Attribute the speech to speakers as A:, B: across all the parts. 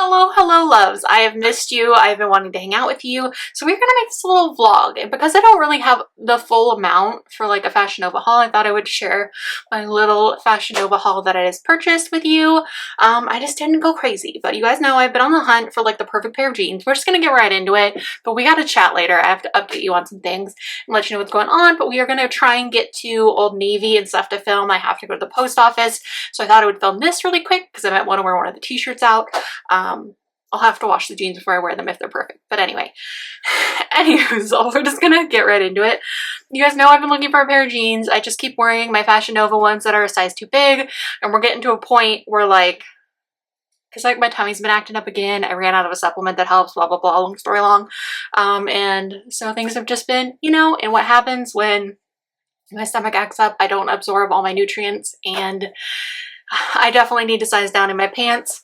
A: Hello, hello loves. I have missed you. I've been wanting to hang out with you. So we're gonna make this little vlog. And because I don't really have the full amount for like a Fashion Nova haul, I thought I would share my little Fashion Nova haul that I just purchased with you. I just didn't go crazy, but you guys know I've been on the hunt for like the perfect pair of jeans. We're just gonna get right into it, but we gotta chat later. I have to update you on some things and let you know what's going on, but we are gonna try and get to Old Navy and stuff to film. I have to go to the post office. So I thought I would film this really quick because I might want to wear one of the t-shirts out. I'll have to wash the jeans before I wear them if they're perfect. But anyway, so we're just gonna get right into it. You guys know I've been looking for a pair of jeans. I just keep wearing my Fashion Nova ones that are a size too big, and we're getting to a point where like, because like my tummy's been acting up again. I ran out of a supplement that helps, blah, blah, blah, long story long. And so things have just been, you know, and what happens when my stomach acts up, I don't absorb all my nutrients, and I definitely need to size down in my pants.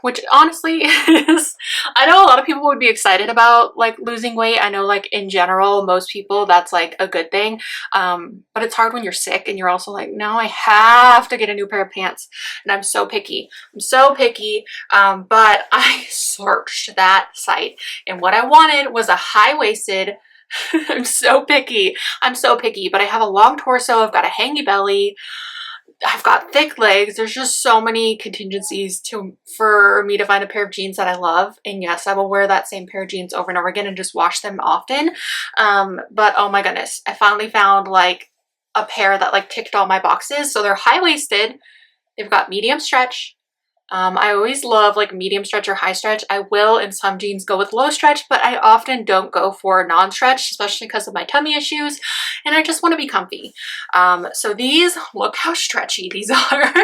A: Which honestly is, I know a lot of people would be excited about like losing weight. I know like in general, most people that's like a good thing. But it's hard when you're sick and you're also like, no, I have to get a new pair of pants. And I'm so picky. I'm so picky. But I searched that site and what I wanted was a high-waisted I'm so picky. I'm so picky, but I have a long torso. I've got a hangy belly. I've got thick legs. There's just so many contingencies for me to find a pair of jeans that I love. And yes, I will wear that same pair of jeans over and over again and just wash them often. But oh my goodness, I finally found like a pair that like ticked all my boxes. So they're high-waisted. They've got medium stretch. I always love like medium stretch or high stretch. I will in some jeans go with low stretch, but I often don't go for non-stretch, especially because of my tummy issues, and I just want to be comfy. So these, look how stretchy these are.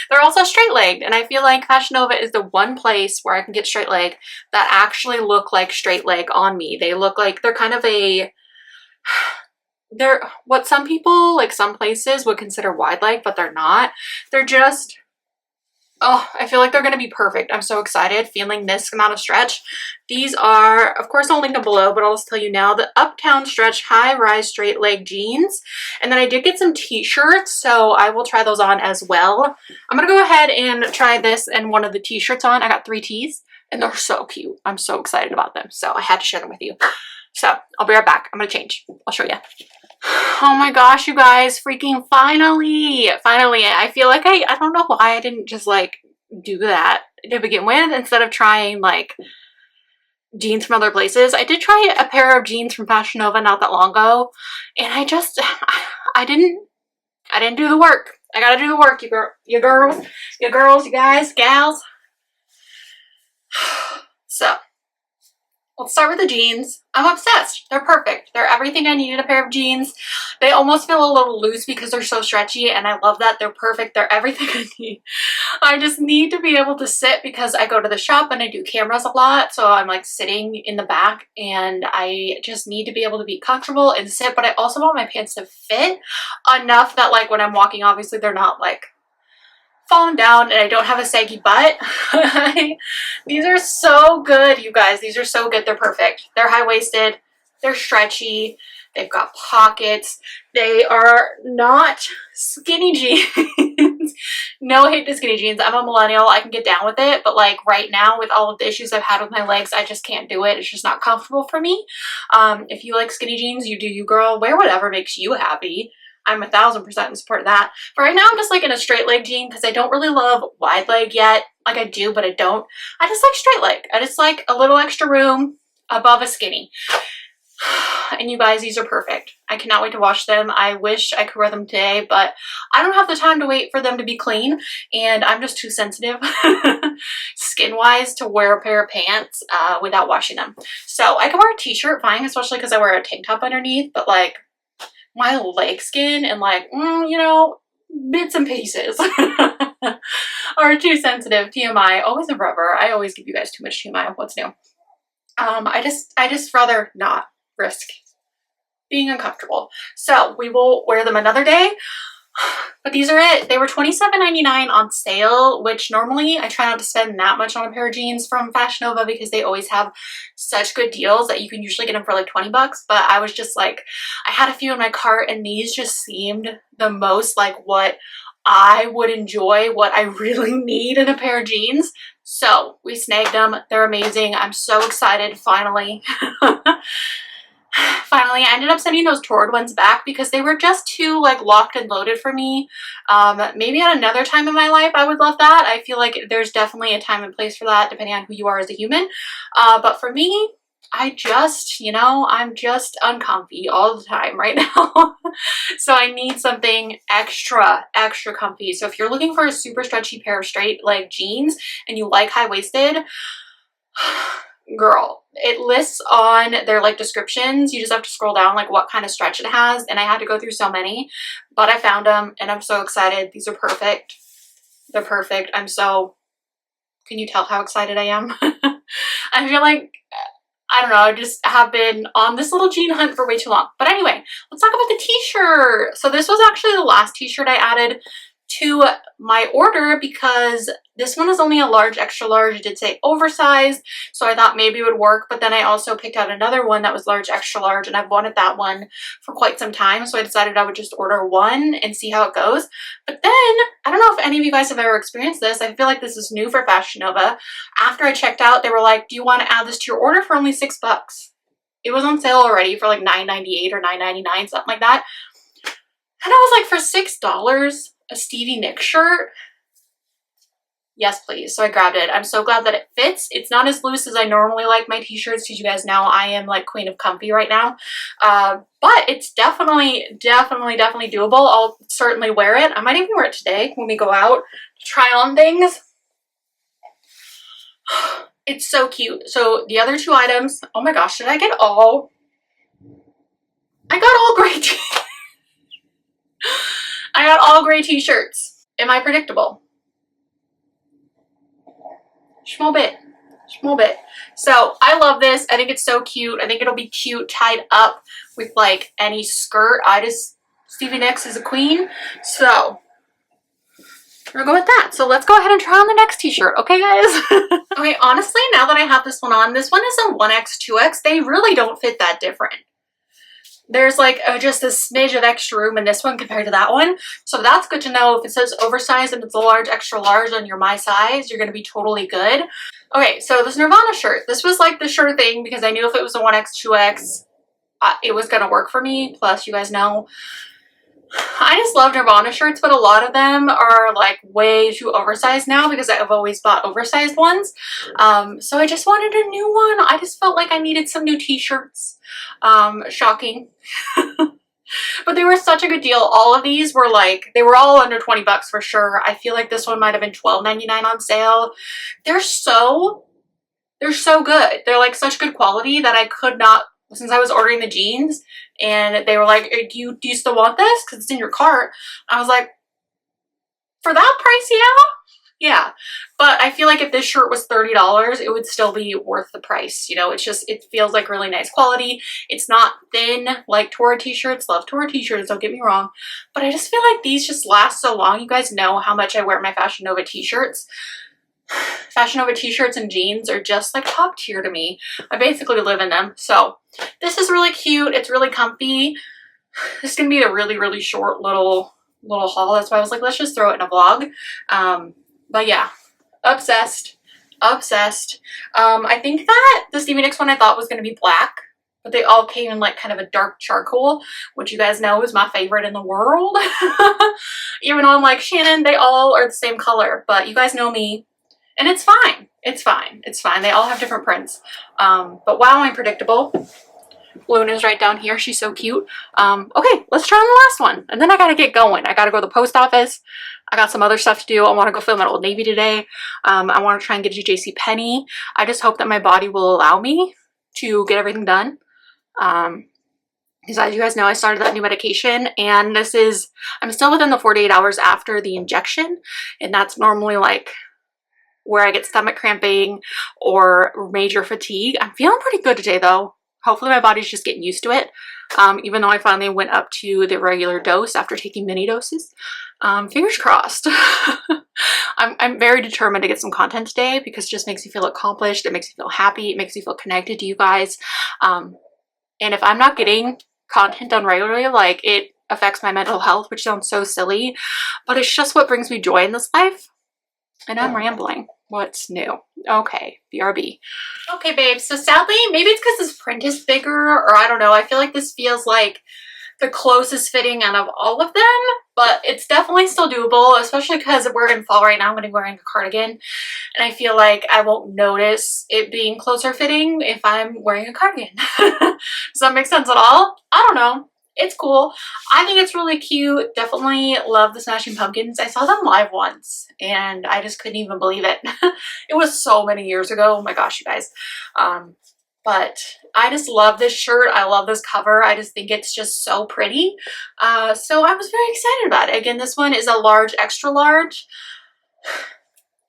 A: They're also straight legged, and I feel like Fashion Nova is the one place where I can get straight leg that actually look like straight leg on me. They look like they're kind of they're what some people, like some places would consider wide leg, but they're not. They're just, oh, I feel like they're going to be perfect. I'm so excited feeling this amount of stretch. These are, of course, I'll link them below, but I'll just tell you now, the Uptown Stretch High Rise Straight Leg Jeans. And then I did get some t-shirts, so I will try those on as well. I'm going to go ahead and try this and one of the t-shirts on. I got 3 tees, and they're so cute. I'm so excited about them, so I had to share them with you. So I'll be right back. I'm going to change. I'll show you. Oh my gosh, you guys, freaking finally, I feel like I don't know why I didn't just like do that to begin with instead of trying like jeans from other places. I did try a pair of jeans from Fashion Nova not that long ago, and I didn't do the work. I gotta do the work, you girls, you guys, gals. So let's start with the jeans. I'm obsessed. They're perfect. They're everything I need in a pair of jeans. They almost feel a little loose because they're so stretchy, and I love that. They're perfect. They're everything I need. I just need to be able to sit because I go to the shop and I do cameras a lot, so I'm like sitting in the back, and I just need to be able to be comfortable and sit, but I also want my pants to fit enough that like when I'm walking, obviously they're not like falling down and I don't have a saggy butt. These are so good, you guys. These are so good. They're perfect. They're high-waisted. They're stretchy. They've got pockets. They are not skinny jeans. No hate to skinny jeans. I'm a millennial. I can get down with it. But like right now with all of the issues I've had with my legs, I just can't do it. It's just not comfortable for me. If you like skinny jeans, you do you, girl. Wear whatever makes you happy. I'm 1000% in support of that. But right now I'm just like in a straight leg jean because I don't really love wide leg yet. Like I do, but I don't. I just like straight leg. I just like a little extra room above a skinny. And you guys, these are perfect. I cannot wait to wash them. I wish I could wear them today, but I don't have the time to wait for them to be clean, and I'm just too sensitive skin-wise to wear a pair of pants without washing them. So I can wear a t-shirt fine, especially because I wear a tank top underneath, but like my leg skin and like, you know, bits and pieces are too sensitive. TMI, always a rubber. I always give you guys too much TMI. What's new? I just rather not risk being uncomfortable. So we will wear them another day. But these are it. They were $27.99 on sale, which normally I try not to spend that much on a pair of jeans from Fashion Nova because they always have such good deals that you can usually get them for like 20 bucks. But I was just like, I had a few in my cart and these just seemed the most like what I would enjoy, what I really need in a pair of jeans. So we snagged them. They're amazing. I'm so excited finally. Finally, I ended up sending those Torrid ones back because they were just too like locked and loaded for me. Maybe at another time in my life I would love that. I feel like there's definitely a time and place for that depending on who you are as a human. But for me, I just, you know, I'm just uncomfy all the time right now. So I need something extra comfy. So if you're looking for a super stretchy pair of straight leg jeans and you like high-waisted, girl, it lists on their like descriptions. You just have to scroll down like what kind of stretch it has, and I had to go through so many, but I found them and I'm so excited. These are perfect. They're perfect. I'm so, can you tell how excited I am? I feel like, I don't know, I just have been on this little jean hunt for way too long. But anyway, let's talk about the t-shirt. So this was actually the last t-shirt I added to my order because this one is only a large, extra large. It did say oversized, so I thought maybe it would work, but then I also picked out another one that was large, extra large, and I've wanted that one for quite some time, so I decided I would just order one and see how it goes. But then, I don't know if any of you guys have ever experienced this. I feel like this is new for Fashion Nova. After I checked out, they were like, do you want to add this to your order for only $6? It was on sale already for like $9.98 or $9.99, something like that. And I was like, for $6? A Stevie Nicks shirt? Yes, please. So I grabbed it. I'm so glad that it fits. It's not as loose as I normally like my t-shirts because you guys know I am like queen of comfy right now. But it's definitely doable. I'll certainly wear it. I might even wear it today when we go out to try on things. It's so cute. So the other two items, oh my gosh, did I get all? I got all gray I got all gray t-shirts. Am I predictable? Small bit. So I love this. I think it's so cute. I think it'll be cute tied up with like any skirt. Stevie Nicks is a queen. So we're gonna go with that. So let's go ahead and try on the next t-shirt. Okay, guys? Okay, honestly, now that I have this one on, this one is a 1X, 2X. They really don't fit that different. There's like just a smidge of extra room in this one compared to that one. So that's good to know. If it says oversized and it's a large, extra large and you're my size, you're going to be totally good. Okay, so this Nirvana shirt. This was like the sure thing because I knew if it was a 1X, 2X, it was going to work for me. Plus, you guys know, I just love Nirvana shirts, but a lot of them are like way too oversized now because I've always bought oversized ones. So I just wanted a new one. I just felt like I needed some new t-shirts. Shocking. But they were such a good deal. All of these were like, they were all under 20 bucks for sure. I feel like this one might have been $12.99 on sale. They're so good. They're like such good quality that I could not, since I was ordering the jeans and they were like, do you still want this? Because it's in your cart. I was like, for that price, yeah. But I feel like if this shirt was $30, it would still be worth the price. You know, it's just, it feels like really nice quality. It's not thin like Torrid t-shirts. Love Torrid t-shirts, don't get me wrong. But I just feel like these just last so long. You guys know how much I wear my Fashion Nova t-shirts. Fashion Nova t-shirts and jeans are just like top tier to me. I basically live in them. So this is really cute. It's really comfy. This is going to be a really short little haul. That's why I was like, let's just throw it in a vlog. But yeah, obsessed. I think that the Stevie Nicks one I thought was going to be black, but they all came in like kind of a dark charcoal, which you guys know is my favorite in the world. Even though I'm like, Shannon, they all are the same color, but you guys know me and it's fine. It's fine. They all have different prints. But wow, I'm predictable. Luna's right down here. She's so cute. Okay, let's try on the last one. And then I gotta get going. I gotta go to the post office. I got some other stuff to do. I want to go film at Old Navy today. I want to try and get to JCPenney. I just hope that my body will allow me to get everything done. Because as you guys know, I started that new medication and I'm still within the 48 hours after the injection. And that's normally like where I get stomach cramping or major fatigue. I'm feeling pretty good today though. Hopefully my body's just getting used to it. Even though I finally went up to the regular dose after taking mini doses. Fingers crossed. I'm very determined to get some content today because it just makes me feel accomplished. It makes me feel happy. It makes me feel connected to you guys. And if I'm not getting content done regularly, like it affects my mental health, which sounds so silly, but it's just what brings me joy in this life. And I'm rambling. What's new? Okay, BRB. Okay, babes, so sadly, maybe it's because this print is bigger, or I don't know. I feel like this feels like the closest fitting out of all of them, but it's definitely still doable, especially because we're in fall right now. I'm going to be wearing a cardigan, and I feel like I won't notice it being closer fitting if I'm wearing a cardigan. Does that make sense at all? I don't know. It's cool. I think it's really cute. Definitely love the Smashing Pumpkins. I saw them live once and I just couldn't even believe it. It was so many years ago. Oh my gosh, you guys. But I just love this shirt. I love this cover. I just think it's just so pretty. So I was very excited about it. Again, this one is a large, extra large.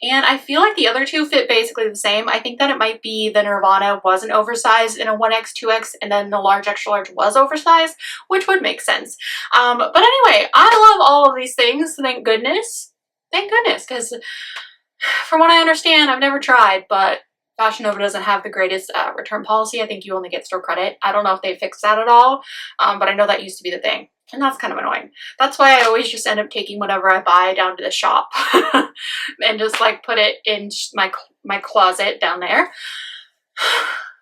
A: And I feel like the other two fit basically the same. I think that it might be the Nirvana was an oversized in a 1X, 2X, and then the large, extra large was oversized, which would make sense. But anyway, I love all of these things. Thank goodness. Thank goodness, because from what I understand, I've never tried, but Fashion Nova doesn't have the greatest return policy. I think you only get store credit. I don't know if they fixed that at all, but I know that used to be the thing. And that's kind of annoying. That's why I always just end up taking whatever I buy down to the shop and just like put it in my closet down there.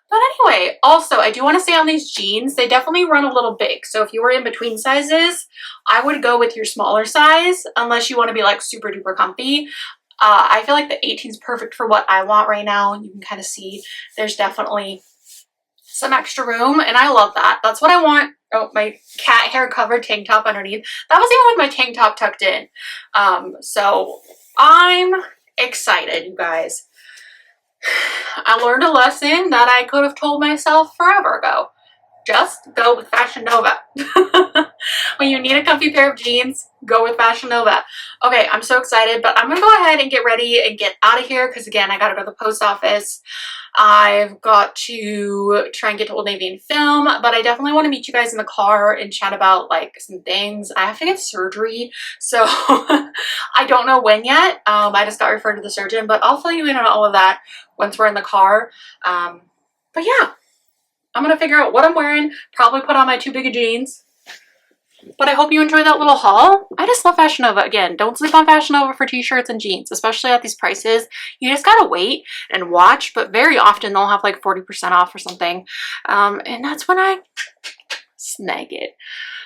A: But anyway, also I do want to say on these jeans, they definitely run a little big. So if you were in between sizes, I would go with your smaller size unless you want to be like super duper comfy. I feel like the 18 is perfect for what I want right now. You can kind of see there's definitely some extra room, and I love that. That's what I want. Oh, my cat hair covered tank top underneath. That was even with my tank top tucked in. So I'm excited, you guys. I learned a lesson that I could have told myself forever ago. Just go with Fashion Nova. When you need a comfy pair of jeans, go with Fashion Nova. Okay, I'm so excited, but I'm gonna go ahead and get ready and get out of here because again, I gotta go to the post office. I've got to try and get to Old Navy and film, but I definitely want to meet you guys in the car and chat about like some things. I have to get surgery, so I don't know when yet. I just got referred to the surgeon, but I'll fill you in on all of that once we're in the car. But yeah. I'm going to figure out what I'm wearing, probably put on my too big of jeans. But I hope you enjoyed that little haul. I just love Fashion Nova. Again, don't sleep on Fashion Nova for t-shirts and jeans, especially at these prices. You just got to wait and watch, but very often they'll have like 40% off or something. And that's when I snag it.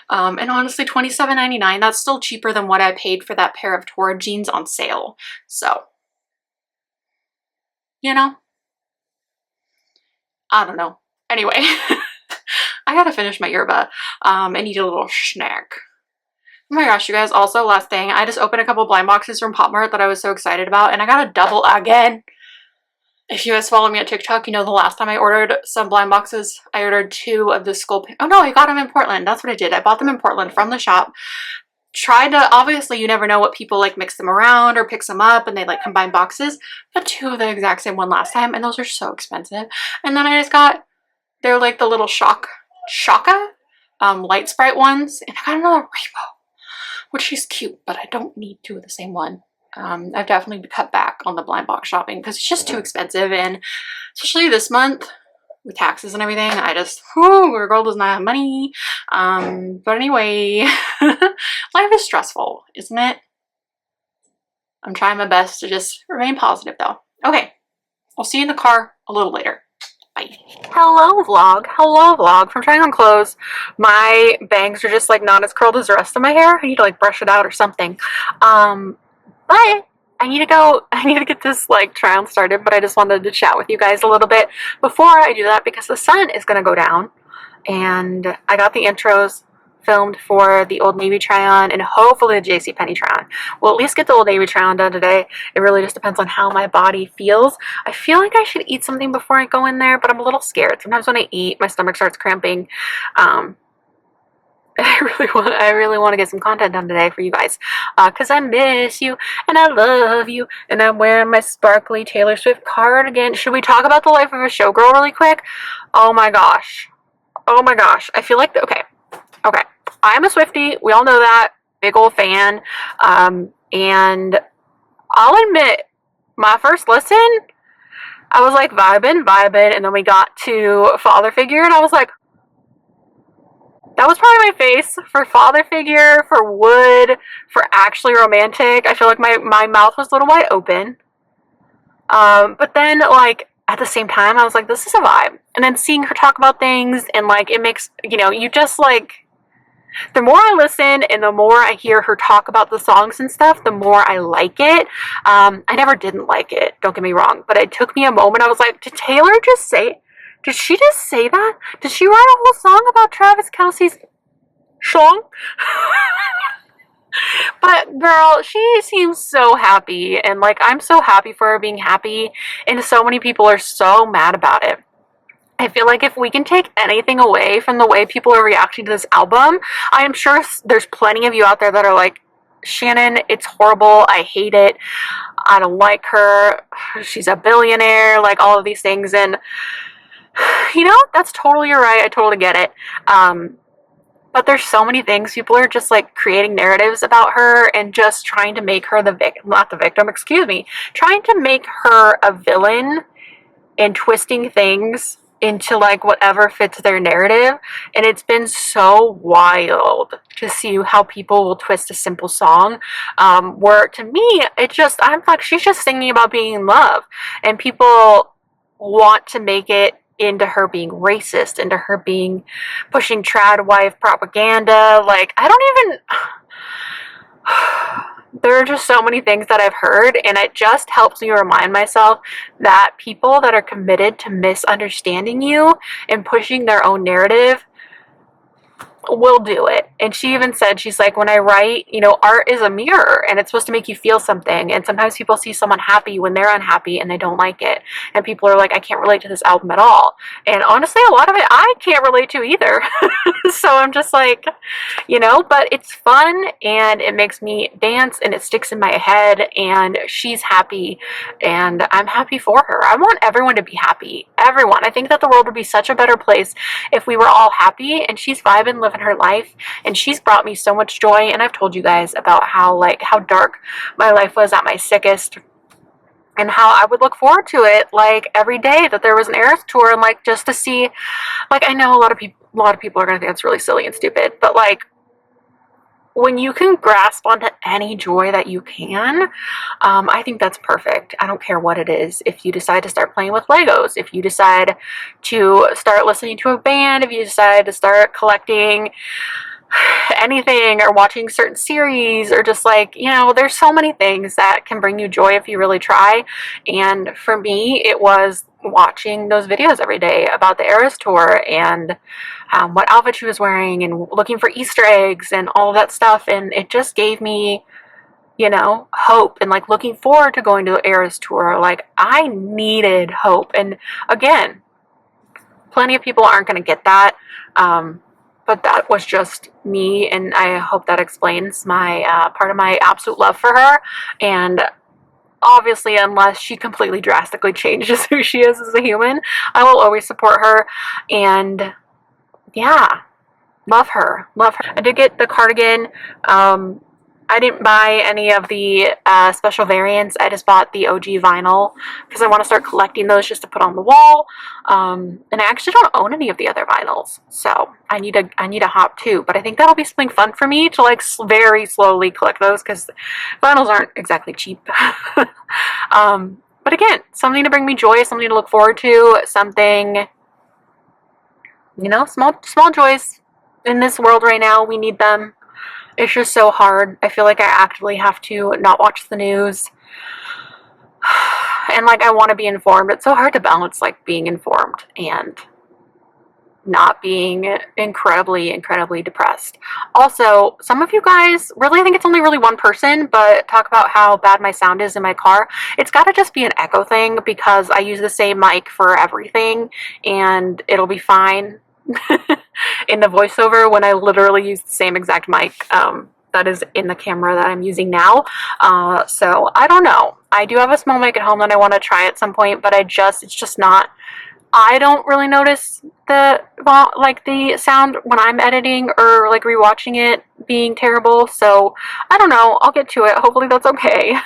A: And honestly, $27.99, that's still cheaper than what I paid for that pair of Torrid jeans on sale. So, you know, I don't know. Anyway, I gotta finish my yerba and eat a little snack. Oh my gosh, you guys, also last thing, I just opened a couple blind boxes from Pop Mart that I was so excited about, and I got a double again. If you guys follow me on TikTok, you know the last time I ordered some blind boxes, I ordered 2 of the skull. Oh no, I got them in Portland. That's what I did. I bought them in Portland from the shop. Tried to, obviously you never know what people like mix them around or picks them up and they like combine boxes, but 2 of the exact same one last time, and those are so expensive. And then I just got, they're like the little Shaka light sprite ones, and I got another rainbow, which is cute, but I don't need 2 of the same one. I've definitely cut back on the blind box shopping because it's just too expensive, and especially this month with taxes and everything, I just, our girl does not have money. But anyway, life is stressful, isn't it? I'm trying my best to just remain positive though. Okay, I'll see you in the car a little later. Bye. Hello vlog. Hello vlog. From trying on clothes, my bangs are just like not as curled as the rest of my hair. I need to like brush it out or something. But I need to get this like try on started, but I just wanted to chat with you guys a little bit before I do that because the sun is going to go down, and I got the intros filmed for the Old Navy try on and hopefully the JCPenney try on. We'll at least get the Old Navy try on done today. It really just depends on how my body feels. I feel like I should eat something before I go in there, but I'm a little scared. Sometimes when I eat, my stomach starts cramping. I really want to get some content done today for you guys because I miss you and I love you, and I'm wearing my sparkly Taylor Swift cardigan. Should we talk about the life of a showgirl really quick? Oh my gosh. Oh my gosh. I feel like, okay. I'm a Swiftie. We all know that. Big old fan. And I'll admit, my first listen, I was like vibing, and then we got to Father Figure, and I was like, that was probably my face for Father Figure, for Wood, for Actually Romantic. I feel like my mouth was a little wide open. But then, like, at the same time, I was like, this is a vibe. And then seeing her talk about things, and like, it makes, you know, you just like, the more I listen and the more I hear her talk about the songs and stuff, the more I like it. I never didn't like it, don't get me wrong, but it took me a moment. I was like, did Taylor just say, did she just say that? Did she write a whole song about Travis Kelce's song? But girl, she seems so happy, and like, I'm so happy for her being happy, and so many people are so mad about it. I feel like if we can take anything away from the way people are reacting to this album, I am sure there's plenty of you out there that are like, Shannon, it's horrible, I hate it, I don't like her, she's a billionaire, like all of these things. And you know, that's totally right, I totally get it. But there's so many things, people are just like creating narratives about her and just trying to make her trying to make her a villain and twisting things into like whatever fits their narrative. And it's been so wild to see how people will twist a simple song, where to me, I'm like, she's just singing about being in love, and people want to make it into her being racist, into her being pushing trad wife propaganda. Like, I don't even there are just so many things that I've heard, and it just helps me remind myself that people that are committed to misunderstanding you and pushing their own narrative will do it. And she even said, she's like, when I write, you know, art is a mirror and it's supposed to make you feel something, and sometimes people see someone happy when they're unhappy and they don't like it, and people are like, I can't relate to this album at all. And honestly, a lot of it I can't relate to either. So I'm just like, you know, but it's fun and it makes me dance and it sticks in my head, and she's happy and I'm happy for her. I want everyone to be happy. Everyone. I think that the world would be such a better place if we were all happy, and she's vibing, living her life, and she's brought me so much joy. And I've told you guys about how dark my life was at my sickest, and how I would look forward to it like every day that there was an Eras tour, and like just to see, like, I know a lot of people are gonna think it's really silly and stupid, but like, when you can grasp onto any joy that you can, I think that's perfect. I don't care what it is. If you decide to start playing with Legos, if you decide to start listening to a band, if you decide to start collecting anything or watching certain series, or just like, you know, there's so many things that can bring you joy if you really try. And for me, it was watching those videos every day about the Eras tour, and what outfit she was wearing, and looking for Easter eggs and all of that stuff. And it just gave me, you know, hope, and like looking forward to going to the Eras tour. Like, I needed hope. And again, plenty of people aren't going to get that. But that was just me, and I hope that explains my part of my absolute love for her. And obviously, unless she completely drastically changes who she is as a human, I will always support her. And yeah, love her. I did get the cardigan. I didn't buy any of the special variants. I just bought the OG vinyl because I want to start collecting those just to put on the wall. And I actually don't own any of the other vinyls, so I need a hop too. But I think that'll be something fun for me to like very slowly collect those, because vinyls aren't exactly cheap. But again, something to bring me joy, something to look forward to, something, you know, small joys in this world right now. We need them. It's just so hard. I feel like I actively have to not watch the news. And like, I want to be informed. It's so hard to balance like being informed and not being incredibly depressed. Also, some of you guys really, I think it's only really one person, but talk about how bad my sound is in my car. It's got to just be an echo thing, because I use the same mic for everything, and it'll be fine in the voiceover when I literally use the same exact mic that is in the camera that I'm using now. So I don't know. I do have a small mic at home that I want to try at some point, but it's just not, I don't really notice the sound when I'm editing or like rewatching it being terrible. So I don't know. I'll get to it. Hopefully that's okay.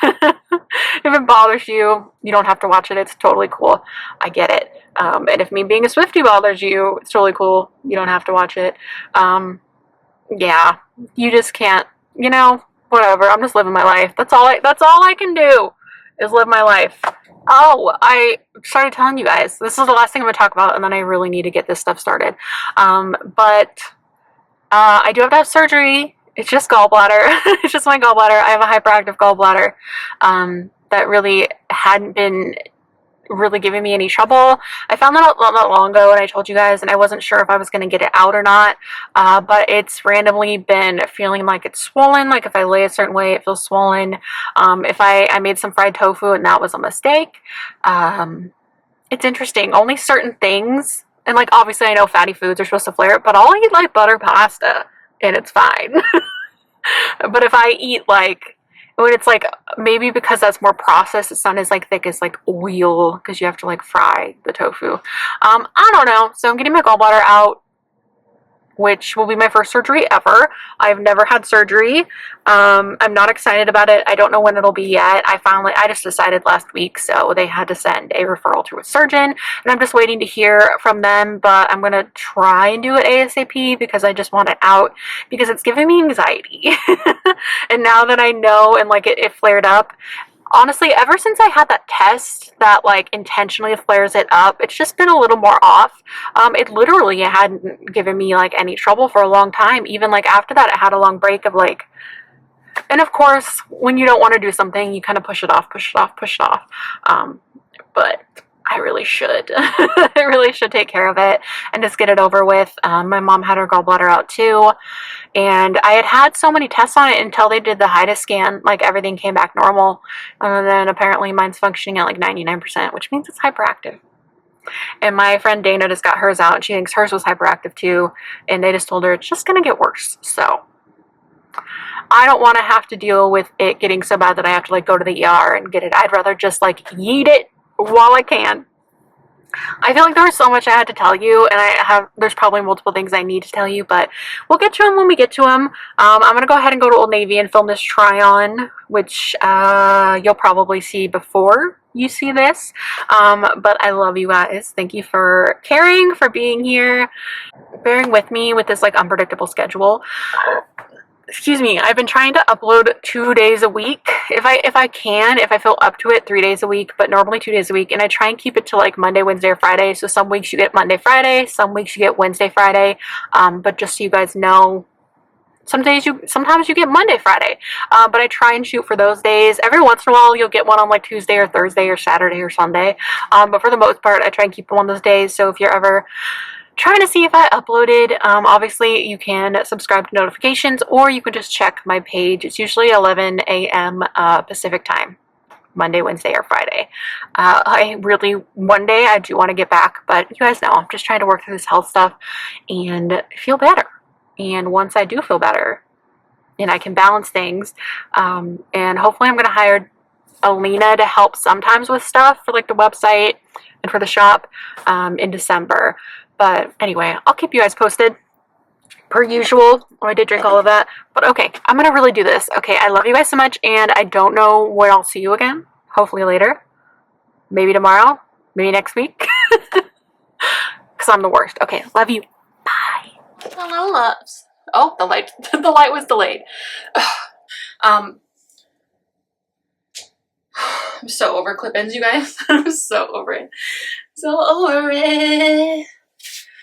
A: If it bothers you, you don't have to watch it. It's totally cool. I get it. And if me being a Swiftie bothers you, it's totally cool. You don't have to watch it. Yeah, you just can't, you know, whatever. I'm just living my life. That's all I can do is live my life. Oh, I started telling you guys. This is the last thing I'm going to talk about, and then I really need to get this stuff started. But I do have to have surgery. It's just gallbladder. It's just my gallbladder. I have a hyperactive gallbladder that really hadn't been really giving me any trouble. I found that out not long ago, and I told you guys, and I wasn't sure if I was going to get it out or not, but it's randomly been feeling like it's swollen. Like if I lay a certain way, it feels swollen. If I made some fried tofu and that was a mistake. It's interesting. Only certain things, and like obviously I know fatty foods are supposed to flare it, but I'll eat like butter pasta and it's fine. But if I eat like, when it's like, maybe because that's more processed, it's not as like thick as like oil, because you have to like fry the tofu. I don't know. So I'm getting my gallbladder out, which will be my first surgery ever. I've never had surgery. I'm not excited about it. I don't know when it'll be yet. I just decided last week, so they had to send a referral to a surgeon, and I'm just waiting to hear from them, but I'm gonna try and do it ASAP because I just want it out, because it's giving me anxiety. And now that I know, and like it flared up, honestly, ever since I had that test that like intentionally flares it up, it's just been a little more off. It literally hadn't given me like any trouble for a long time. Even like after that, I had a long break of like, and of course, when you don't want to do something, you kind of push it off, push it off, push it off. But I really should. I really should take care of it and just get it over with. My mom had her gallbladder out too, and I had so many tests on it until they did the HIDES scan. Like everything came back normal, and then apparently mine's functioning at like 99%, which means it's hyperactive. And my friend Dana just got hers out, and she thinks hers was hyperactive too, and they just told her it's just gonna get worse. So I don't want to have to deal with it getting so bad that I have to like go to the ER and get it. I'd rather just like eat it while I can. I feel like there was so much I had to tell you, and there's probably multiple things I need to tell you, but we'll get to them when we get to them. I'm going to go ahead and go to Old Navy and film this try-on, which you'll probably see before you see this. But I love you guys. Thank you for caring, for being here, bearing with me with this like unpredictable schedule. Excuse me, I've been trying to upload 2 days a week. If I feel up to it, 3 days a week, but normally 2 days a week. And I try and keep it to like Monday, Wednesday, or Friday. So some weeks you get Monday, Friday, some weeks you get Wednesday, Friday. But just so you guys know, sometimes you get Monday, Friday. But I try and shoot for those days. Every once in a while you'll get one on like Tuesday or Thursday or Saturday or Sunday. But for the most part, I try and keep them on those days. So if you're ever trying to see if I uploaded, obviously you can subscribe to notifications, or you can just check my page. It's usually 11 a.m. Pacific time, Monday, Wednesday, or Friday. One day I do want to get back, but you guys know I'm just trying to work through this health stuff and feel better. And once I do feel better and I can balance things, and hopefully I'm going to hire Alina to help sometimes with stuff for like the website and for the shop in December. But anyway, I'll keep you guys posted per usual. Oh, I did drink all of that. But okay, I'm going to really do this. Okay, I love you guys so much, and I don't know when I'll see you again. Hopefully later. Maybe tomorrow. Maybe next week. Because I'm the worst. Okay, love you. Bye. Hello, loves. Oh, the light was delayed. I'm so over clip-ins, you guys. I'm so over it. So over it.